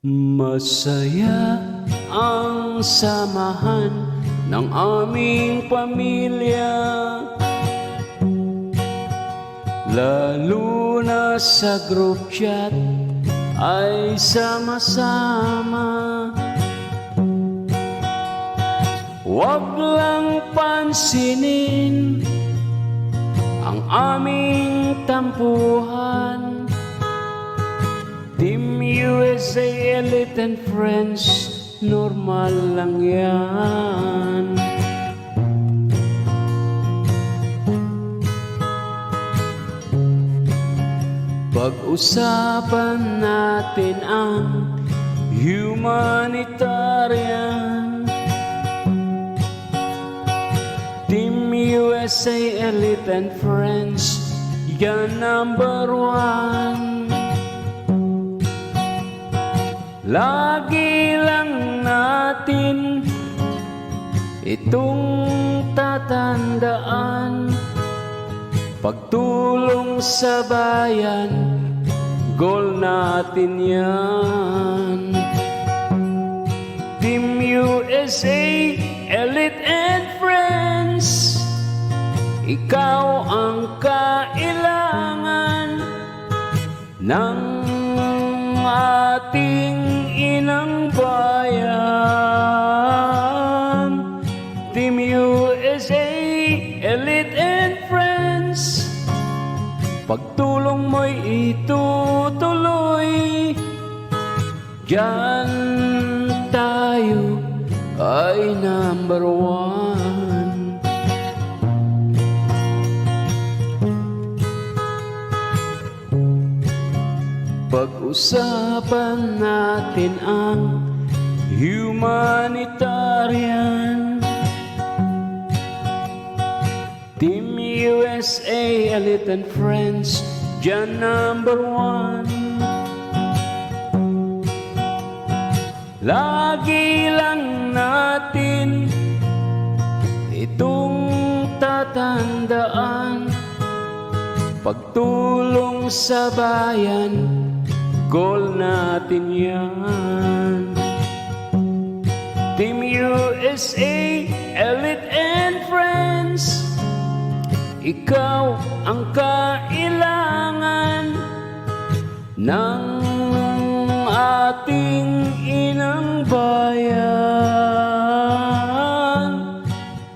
Masaya ang samahan ng aming pamilya, lalo na sa group chat ay sama-sama. Huwag lang pansinin ang aming tampuhan. Team USA Elite and Friends, normal lang yan. Pag-usapan natin ang humanitarian. Team USA Elite and Friends, yan number one. Lagi lang natin itong tatandaan, pagtulong sa bayan, goal natin yan. Team USA, Elite and Friends, ikaw ang kailangan ng ating inang bayan. Team USA, Elite and Friends, pagtulong mo'y itutuloy. Diyan tayo ay number one. Pag-usapan natin ang humanitarian. Team USA Elite and Friends, dyan number one. Lagi lang natin itong tatandaan, pagtulong sa bayan, goal natin yan. Team USA, Elite and Friends, ikaw ang kailangan ng ating inang bayan.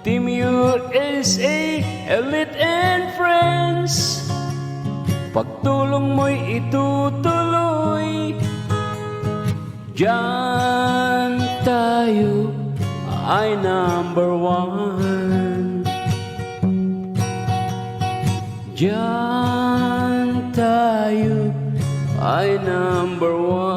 Team USA, Elite and Friends, pagtulong mo'y itutuloy. Diyan tayo ay number one. Diyan tayo ay number one.